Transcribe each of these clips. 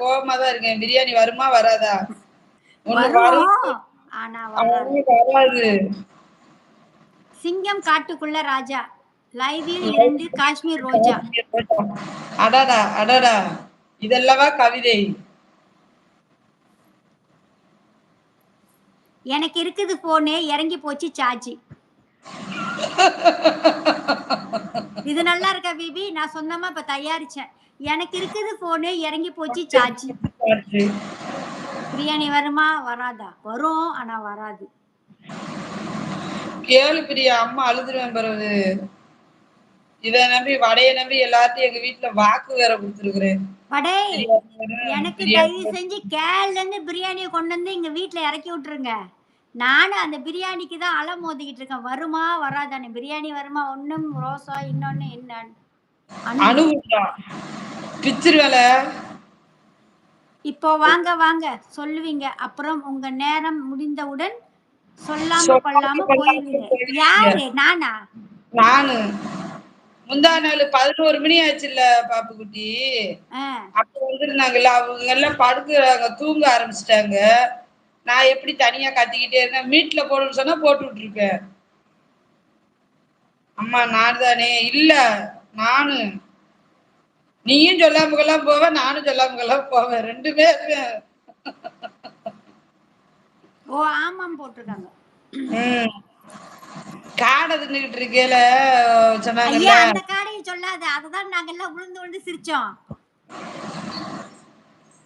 கோவமா தான் இருக்கேன். பிரியாணி வருமா? வராதா? ஒண்ணு வரும். வரும். ஆனா வராது. வராது. சிங்கம் காட்டுக்குள்ள ராஜா. லைவில் 2 காஷ்மீர் ரோஜா. அடடா! அடடா! இதல்லவா கவிதை? எனக்கு இருக்குது ஃபோனு, இறங்கி போச்சு சார்ஜ். இது நல்லா இருக்கா பேபி? நான் சொந்தமா இப்ப தயாரிச்சேன். எனக்கு இருக்குது ஃபோனு, இறங்கி போச்சு சார்ஜ். பிரியாணி வருமா? வராதா? வரும். ஆனா வராது. கேளு பிரியா, அம்மா அழுதுருவேன் பிறகு. இத நம்பி வடைய நம்பி எல்லாத்தையும் எங்க வீட்ல வாக்கு வேற குடுத்துருக்கிறேன். வடை, எனக்கு தயவு செஞ்சு கேரளன்னு பிரியாணிய கொண்டு வந்து எங்க வீட்ல இறக்கி விட்டுருங்க. நானும் அந்த பிரியாணிக்கு தான் அலமோதிக்கிட்டு இருக்கேன். வருமா? வராதான்னு. பிரியாணி வருமா? ஒண்ணும் ரோசா, இன்னொன்னு என்ன? அணுகுண்டா. பிச்சிருவேல. இப்போ வாங்க வாங்க சொல்லுவீங்க. அப்புறம் உங்க நேரம் முடிந்தவுடன் சொல்லாம கொள்ளாம போயிருவீங்க. யாரு? நானா? நானு. முந்தா நாள் 11 மணி ஆச்சுல்ல பாப்புக்குட்டி. அப்ப வந்திருந்தாங்கல்ல, அவங்க எல்லாம் படுக்குறாங்க, தூங்க ஆரம்பிச்சுட்டாங்க. நான் எப்படி தனியா கத்திக்கிட்டே இருந்தேன். மீட்ல போடுன்னு சொன்னா போட்டு விட்டுருப்பேன். அம்மா நான் தானே. இல்ல நானு. நீயும் சொல்லாமலாம் போவ, நானும் சொல்லாமலாம் போவேன். 2 பேரும். ஓ ஆமாம் போட்டிருக்காங்க. காடை தின்னுகிட்டு இருக்கேல சொன்னாங்கல்ல. ஐயா அந்த காடையை சொல்லாத. அதுதான் நாங்க எல்லாம் விழுந்து விழுந்து சிரிச்சோம்.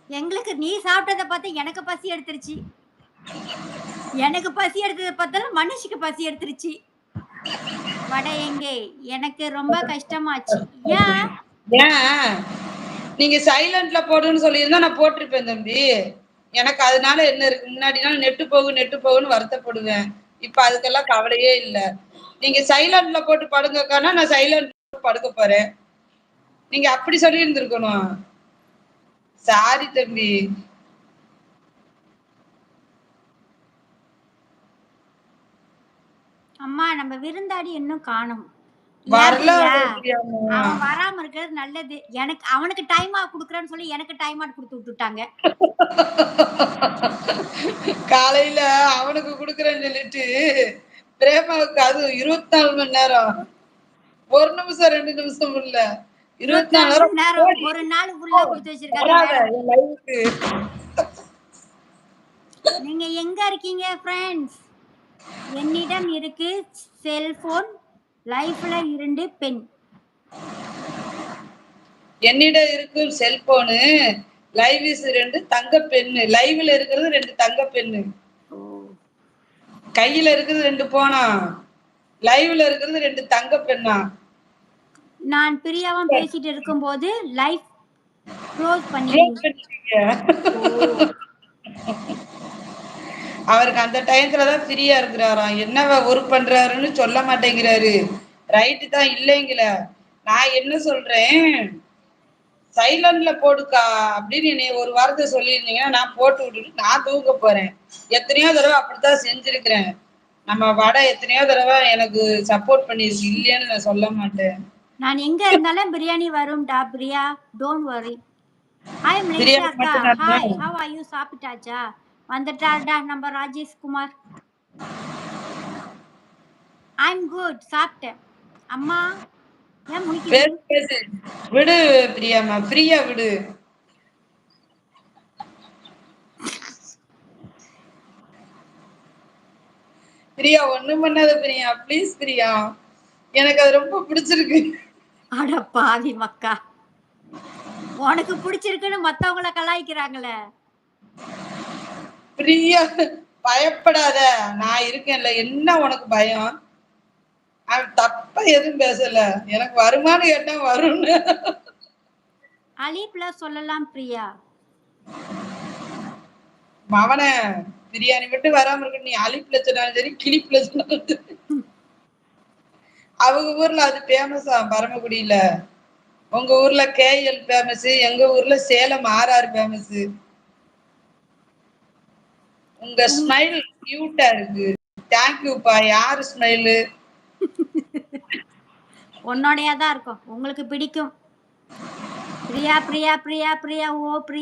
எங்களுக்கு நீ சாப்பிட்டதை பார்த்து எனக்கு பசி எடுத்துருச்சு. எனக்கு பசி எடுத்ததை பார்த்தாலும் மனுஷிக்கு பசி எடுத்துருச்சு. வடை எங்கே? எனக்கு ரொம்ப கஷ்டமாச்சு. ஏன்? ஏன்? நீங்க சைலண்ட்ல போடுன்னு சொல்லியிருந்தா நான் போட்டிருப்பேன் தம்பி. எனக்கு அதனால என்ன இருக்கு? முன்னாடி நாள் நெட்டு போகுன்னு வருத்தப்படுவேன். இப்ப அதுக்கெல்லாம் கவலையே இல்ல. நீங்க சைலண்ட்ல போட்டு படுங்கக்கானா நான் சைலண்ட் படுக்க போறேன். நீங்க அப்படி சொல்லி இருந்திருக்கணும். சாரி தம்பி. அம்மா நம்ம விருந்தாடி இன்னும் காணும். வரல. அவன் வராம இருக்கிறது நல்லது. எனக்கு அவனுக்கு டைம் ஆஃப் குடுக்குறேன்னு சொல்லி எனக்கு டைம் ஆஃப் குடுத்து விட்டுட்டாங்க. காலையில அவனுக்கு குடுக்குறேன்னு சொல்லிட்டு பிரேமாவுக்கு அது 24 மணி நேரம். 1 நிமிஷம் 2 நிமிஷம் இல்ல. 24 மணி நேரம் ஒரு நாள் ஃபுல்லா கொடுத்து வச்சிருக்காங்க. நீங்க எங்க இருக்கீங்க ஃப்ரெண்ட்ஸ்? என்னிடம் இருக்கு செல்போன், லைஃப்ல 2 பென். என்னிடம் இருக்கு செல்போனு, லைவ் இஸ் 2 தங்க பெண்ணு. லைவ்ல இருக்கிறது 2 தங்க பெண்ணு. கையில இருக்கிறது 2 போனா. லைவ்ல இருக்கிறது 2 தங்க பெண்ணா. நான் பிரியாவும் பேசிட்டு இருக்கும்போது லைவ் க்ளோஸ் பண்ணிட்டீங்க. அவருக்கு அந்த டயத்துல தான் ஃப்ரீயா இருக்கிறாராம். என்னவ ஒர்க் பண்றாருன்னு சொல்ல மாட்டேங்கிறாரு. ரைட்டு தான் இல்லைங்கள. நான் என்ன சொல்றேன், சைலண்ட்ல போடுக்கா அப்படின்னு என்னை ஒரு வார்த்தை சொல்லியிருந்தீங்கன்னா நான் போட்டு விட்டுட்டு நான் தூங்க போறேன். எத்தனையோ தடவை அப்படித்தான் செஞ்சிருக்கிறேன். நம்ம வடை எத்தனையோ தடவை எனக்கு சப்போர்ட் பண்ணிருக்கு. இல்லைன்னு நான் சொல்ல மாட்டேன். நான் எங்க இருந்தாலும் பிரியாணி வரும்டா Priya. Don't worry. Hi Malaysia அக்கா. Hi, how are you? சாப்பிட்டாச்சா? வந்துட்டாருடா நம்ம ராஜேஷ் குமார். I'm good. சாப்பிட்டேன். அம்மா ஏன் முடிக்குது? விடு பிரியாமா, ஃப்ரீயா விடு. பிரியா ஒண்ணும் பண்ணாத பிரியா, ப்ளீஸ் பிரியா. எனக்கு அது ரொம்ப பிடிச்சிருக்கு. அட பாவி மக்கா. உனக்கு பிடிச்சிருக்குன்னு மத்தவங்கள கலாய்க்கிறாங்களே. பிரியா பயப்படாத, நான் இருக்கேன்ல. என்ன உனக்கு பயம்? அவன் தப்பா எதுவும் பேசல. எனக்கு வருமானு கேட்டா வரும்னு. அலீப்ல சொல்லலாம் பிரியா. மவனே பிரியாணி மட்டும் வராம இருக்கு. நீ அலிப்ல சொன்னாலும் சரி, கிளிப்ல சொன்னாலும் சரி. அவங்க ஊர்ல அது ஃபேமஸா பரமக்குடியில. உங்க ஊர்ல KL ஃபேமஸ், எங்க ஊர்ல சேலம் RR ஃபேமஸ். உங்க ஸ்மைல் கியூட்டா இருக்கு. தேங்க்யூப்பா. யாரு ஸ்மைலு? உன்னோடையா தான் இருக்கும். உங்களுக்கு பிடிக்கும். பிரியா பிரியா பிரியா பிரியா ஓ பிரியா.